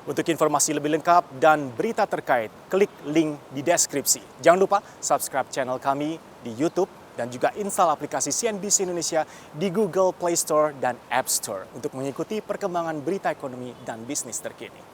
Untuk informasi lebih lengkap dan berita terkait, klik link di deskripsi. Jangan lupa subscribe channel kami di YouTube dan juga install aplikasi CNBC Indonesia di Google Play Store dan App Store untuk mengikuti perkembangan berita ekonomi dan bisnis terkini.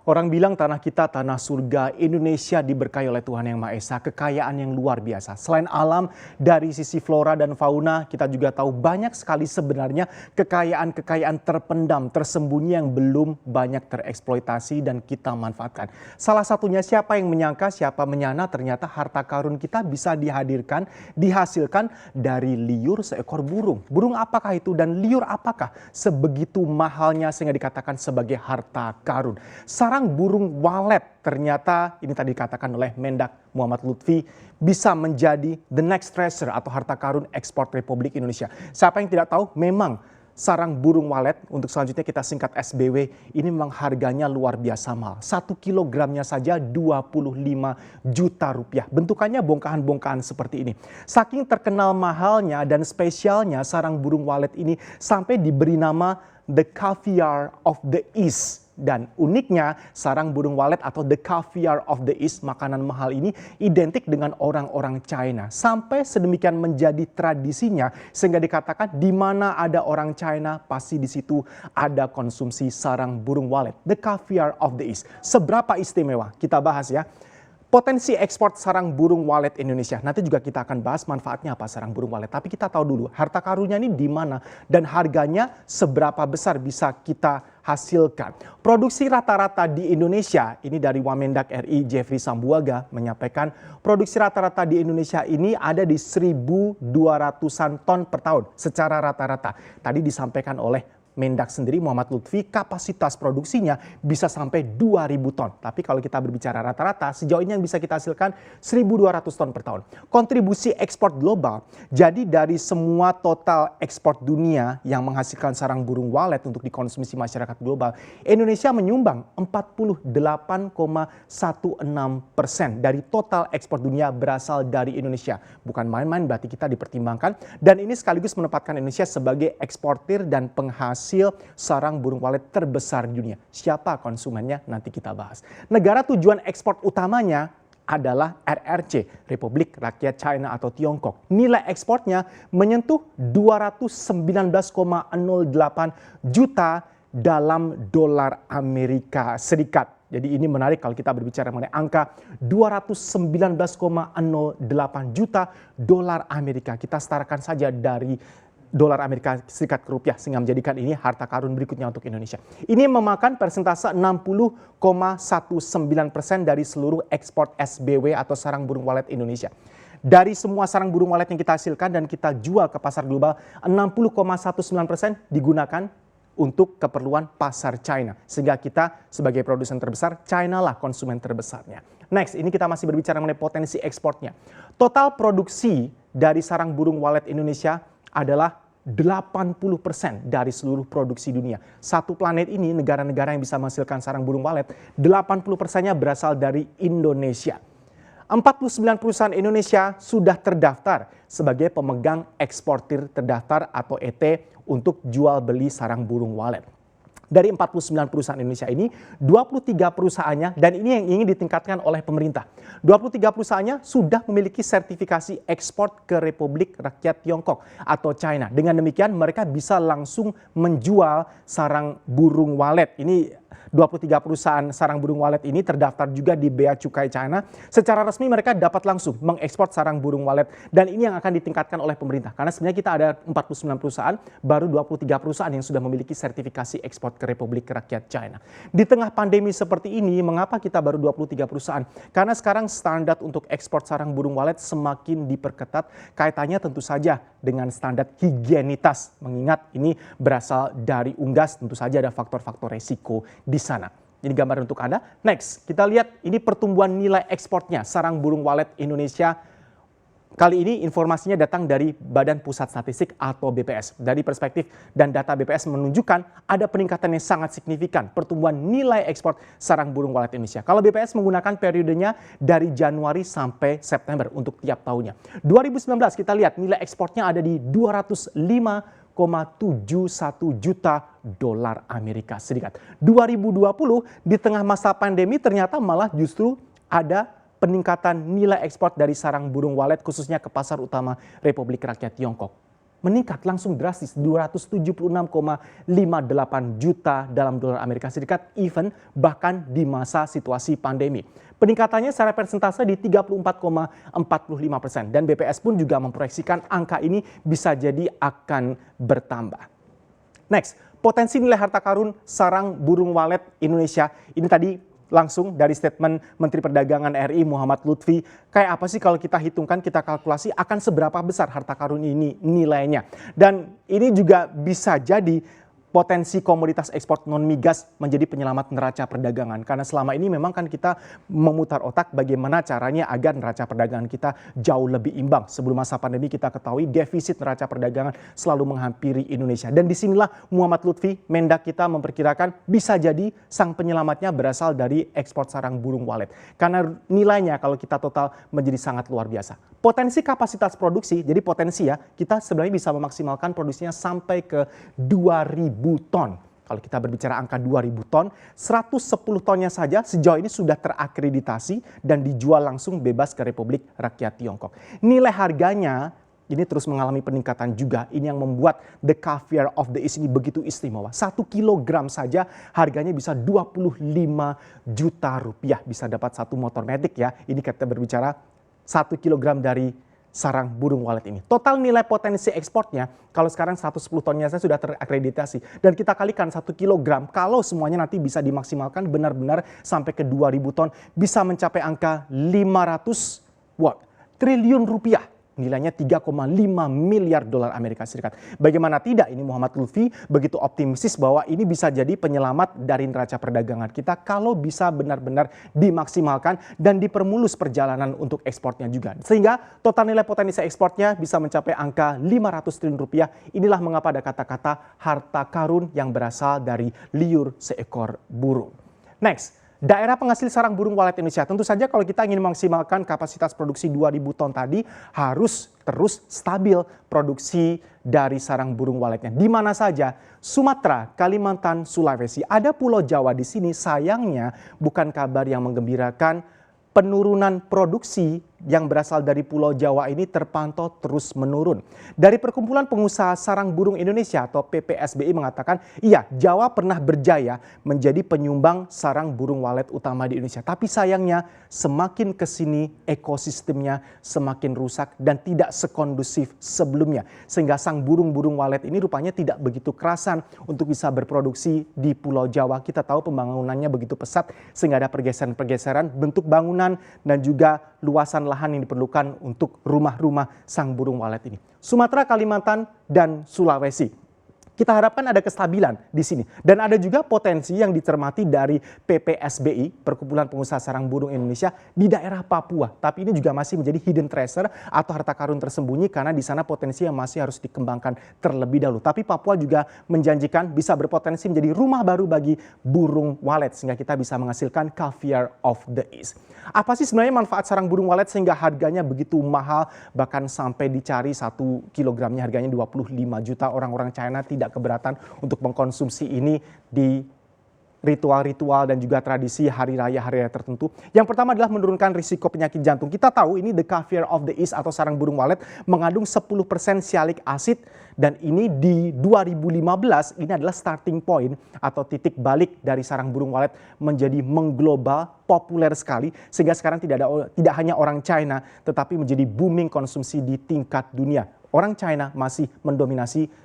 Orang bilang tanah kita tanah surga, Indonesia diberkahi oleh Tuhan Yang Maha Esa, kekayaan yang luar biasa. Selain alam, dari sisi flora dan fauna, kita juga tahu banyak sekali sebenarnya kekayaan-kekayaan terpendam, tersembunyi yang belum banyak tereksploitasi dan kita manfaatkan. Salah satunya siapa yang menyangka, siapa menyana ternyata harta karun kita bisa dihasilkan dari liur seekor burung. Burung apakah itu dan liur apakah sebegitu mahalnya sehingga dikatakan sebagai harta karun? Sarang burung walet ternyata ini tadi dikatakan oleh Mendak Muhammad Lutfi bisa menjadi the next treasure atau harta karun ekspor Republik Indonesia. Siapa yang tidak tahu, memang sarang burung walet, untuk selanjutnya kita singkat SBW, ini memang harganya luar biasa mahal. 1 kilogramnya saja 25 juta rupiah. Bentukannya bongkahan-bongkahan seperti ini. Saking terkenal mahalnya dan spesialnya sarang burung walet ini sampai diberi nama the caviar of the East. Dan uniknya sarang burung walet atau the caviar of the East, makanan mahal ini identik dengan orang-orang China. Sampai sedemikian menjadi tradisinya sehingga dikatakan di mana ada orang China pasti di situ ada konsumsi sarang burung walet. The caviar of the East. Seberapa istimewa? Kita bahas ya. Potensi ekspor sarang burung walet Indonesia. Nanti juga kita akan bahas manfaatnya apa sarang burung walet. Tapi kita tahu dulu harta karunnya ini di mana dan harganya seberapa besar bisa kita hasilkan. Produksi rata-rata di Indonesia, ini dari Wamendak RI Jeffrey Sambuaga menyampaikan produksi rata-rata di Indonesia ini ada di 1.200-an ton per tahun secara rata-rata. Tadi disampaikan oleh Mendak sendiri Muhammad Lutfi, kapasitas produksinya bisa sampai 2.000 ton. Tapi kalau kita berbicara rata-rata, sejauh ini yang bisa kita hasilkan 1.200 ton per tahun. Kontribusi ekspor global, jadi dari semua total ekspor dunia yang menghasilkan sarang burung walet untuk dikonsumsi masyarakat global, Indonesia menyumbang 48,16% dari total ekspor dunia berasal dari Indonesia. Bukan main-main, berarti kita dipertimbangkan. Dan ini sekaligus menempatkan Indonesia sebagai eksportir dan penghasil sarang burung walet terbesar di dunia. Siapa konsumennya? Nanti kita bahas. Negara tujuan ekspor utamanya adalah RRC, Republik Rakyat China atau Tiongkok. Nilai ekspornya menyentuh 219,08 juta dalam dolar Amerika Serikat. Jadi ini menarik kalau kita berbicara mengenai angka 219,08 juta dolar Amerika. Kita setarakan saja dari dolar Amerika Serikat ke rupiah sehingga menjadikan ini harta karun berikutnya untuk Indonesia. Ini memakan persentase 60,19% dari seluruh ekspor SBW atau sarang burung walet Indonesia. Dari semua sarang burung walet yang kita hasilkan dan kita jual ke pasar global, 60,19% digunakan untuk keperluan pasar China. Sehingga kita sebagai produsen terbesar, China lah konsumen terbesarnya. Next, ini kita masih berbicara mengenai potensi ekspornya. Total produksi dari sarang burung walet Indonesia adalah 80% dari seluruh produksi dunia. Satu planet ini, negara-negara yang bisa menghasilkan sarang burung walet, 80%-nya berasal dari Indonesia. 49 perusahaan Indonesia sudah terdaftar sebagai pemegang eksportir terdaftar atau ET untuk jual beli sarang burung walet. Dari 49 perusahaan Indonesia ini, 23 perusahaannya, dan ini yang ingin ditingkatkan oleh pemerintah. 23 perusahaannya sudah memiliki sertifikasi ekspor ke Republik Rakyat Tiongkok atau China. Dengan demikian mereka bisa langsung menjual sarang burung walet. Ini 23 perusahaan sarang burung walet ini terdaftar juga di Bea Cukai China. Secara resmi mereka dapat langsung mengekspor sarang burung walet. Dan ini yang akan ditingkatkan oleh pemerintah. Karena sebenarnya kita ada 49 perusahaan, baru 23 perusahaan yang sudah memiliki sertifikasi ekspor ke Republik Rakyat China. Di tengah pandemi seperti ini, mengapa kita baru 23 perusahaan? Karena sekarang standar untuk ekspor sarang burung walet semakin diperketat. Kaitannya tentu saja dengan standar higienitas. Mengingat ini berasal dari unggas, tentu saja ada faktor-faktor resiko di sana. Ini gambar untuk Anda. Next, kita lihat ini pertumbuhan nilai ekspornya sarang burung walet Indonesia. Kali ini informasinya datang dari Badan Pusat Statistik atau BPS. Dari perspektif dan data BPS menunjukkan ada peningkatan yang sangat signifikan pertumbuhan nilai ekspor sarang burung walet Indonesia. Kalau BPS menggunakan periodenya dari Januari sampai September untuk tiap tahunnya. 2019 kita lihat nilai ekspornya ada di 205,5 juta dolar Amerika Serikat. 2020 di tengah masa pandemi ternyata malah justru ada peningkatan nilai ekspor dari sarang burung walet khususnya ke pasar utama Republik Rakyat Tiongkok. Meningkat langsung drastis 276,58 juta dalam dolar Amerika Serikat even bahkan di masa situasi pandemi. Peningkatannya secara persentase di 34,45% dan BPS pun juga memproyeksikan angka ini bisa jadi akan bertambah. Next, potensi nilai harta karun sarang burung walet Indonesia ini tadi langsung dari statement Menteri Perdagangan RI Muhammad Lutfi. Kayak apa sih kalau kita hitungkan, kita kalkulasi akan seberapa besar harta karun ini nilainya. Dan ini juga bisa jadi potensi komoditas ekspor non-migas menjadi penyelamat neraca perdagangan. Karena selama ini memang kan kita memutar otak bagaimana caranya agar neraca perdagangan kita jauh lebih imbang. Sebelum masa pandemi kita ketahui defisit neraca perdagangan selalu menghampiri Indonesia. Dan disinilah Muhammad Lutfi, Mendak kita memperkirakan bisa jadi sang penyelamatnya berasal dari ekspor sarang burung walet. Karena nilainya kalau kita total menjadi sangat luar biasa. Potensi kapasitas produksi, jadi potensi ya, kita sebenarnya bisa memaksimalkan produksinya sampai ke 2.000 ton. Kalau kita berbicara angka 2.000 ton, 110 tonnya saja sejauh ini sudah terakreditasi dan dijual langsung bebas ke Republik Rakyat Tiongkok. Nilai harganya ini terus mengalami peningkatan juga. Ini yang membuat the caviar of the East ini begitu istimewa. 1 kilogram saja harganya bisa 25 juta rupiah. Bisa dapat satu motor metik ya. Ini kita berbicara 1 kilogram dari sarang burung walet ini. Total nilai potensi ekspornya kalau sekarang 110 tonnya saya sudah terakreditasi. Dan kita kalikan 1 kilogram kalau semuanya nanti bisa dimaksimalkan benar-benar sampai ke 2.000 ton. Bisa mencapai angka 500 triliun rupiah. Nilainya 3,5 miliar dolar Amerika Serikat. Bagaimana tidak ini Muhammad Lutfi begitu optimistis bahwa ini bisa jadi penyelamat dari neraca perdagangan kita kalau bisa benar-benar dimaksimalkan dan dipermulus perjalanan untuk ekspornya juga. Sehingga total nilai potensi ekspornya bisa mencapai angka 500 triliun rupiah. Inilah mengapa ada kata-kata harta karun yang berasal dari liur seekor burung. Next. Daerah penghasil sarang burung walet Indonesia, tentu saja kalau kita ingin memaksimalkan kapasitas produksi 2.000 ton tadi harus terus stabil produksi dari sarang burung waletnya. Di mana saja? Sumatera, Kalimantan, Sulawesi. Ada Pulau Jawa di sini, sayangnya bukan kabar yang menggembirakan. Penurunan produksi yang berasal dari Pulau Jawa ini terpantau terus menurun. Dari Perkumpulan Pengusaha Sarang Burung Indonesia atau PPSBI mengatakan, iya Jawa pernah berjaya menjadi penyumbang sarang burung walet utama di Indonesia. Tapi sayangnya semakin kesini ekosistemnya semakin rusak dan tidak sekondusif sebelumnya. Sehingga sang burung-burung walet ini rupanya tidak begitu kerasan untuk bisa berproduksi di Pulau Jawa. Kita tahu pembangunannya begitu pesat sehingga ada pergeseran-pergeseran bentuk bangunan dan juga luasan lahan yang diperlukan untuk rumah-rumah sang burung walet ini. Sumatera, Kalimantan, dan Sulawesi. Kita harapkan ada kestabilan di sini. Dan ada juga potensi yang dicermati dari PPSBI, Perkumpulan Pengusaha Sarang Burung Indonesia, di daerah Papua. Tapi ini juga masih menjadi hidden treasure atau harta karun tersembunyi karena di sana potensi yang masih harus dikembangkan terlebih dahulu. Tapi Papua juga menjanjikan bisa berpotensi menjadi rumah baru bagi burung walet sehingga kita bisa menghasilkan caviar of the East. Apa sih sebenarnya manfaat sarang burung walet sehingga harganya begitu mahal bahkan sampai dicari 1 kilogramnya harganya 25 juta. Orang-orang China tidak keberatan untuk mengkonsumsi ini di ritual-ritual dan juga tradisi hari raya tertentu. Yang pertama adalah menurunkan risiko penyakit jantung. Kita tahu ini the caviar of the East atau sarang burung walet mengandung 10% sialic acid dan ini di 2015 ini adalah starting point atau titik balik dari sarang burung walet menjadi mengglobal, populer sekali sehingga sekarang tidak hanya orang China tetapi menjadi booming konsumsi di tingkat dunia. Orang China masih mendominasi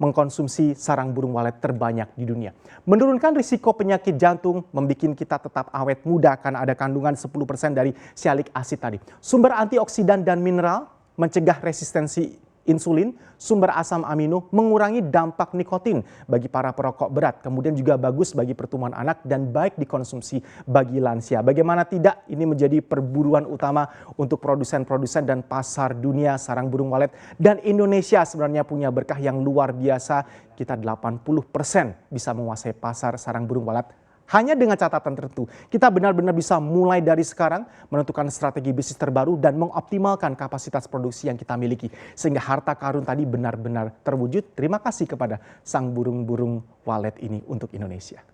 mengkonsumsi sarang burung walet terbanyak di dunia. Menurunkan risiko penyakit jantung membuat kita tetap awet muda karena ada kandungan 10% dari sialic acid tadi. Sumber antioksidan dan mineral mencegah resistensi insulin, sumber asam amino, mengurangi dampak nikotin bagi para perokok berat. Kemudian juga bagus bagi pertumbuhan anak dan baik dikonsumsi bagi lansia. Bagaimana tidak, ini menjadi perburuan utama untuk produsen-produsen dan pasar dunia sarang burung walet. Dan Indonesia sebenarnya punya berkah yang luar biasa. Kita 80% bisa menguasai pasar sarang burung walet Hanya dengan catatan tertentu, kita benar-benar bisa mulai dari sekarang menentukan strategi bisnis terbaru dan mengoptimalkan kapasitas produksi yang kita miliki. Sehingga harta karun tadi benar-benar terwujud. Terima kasih kepada sang burung-burung walet ini untuk Indonesia.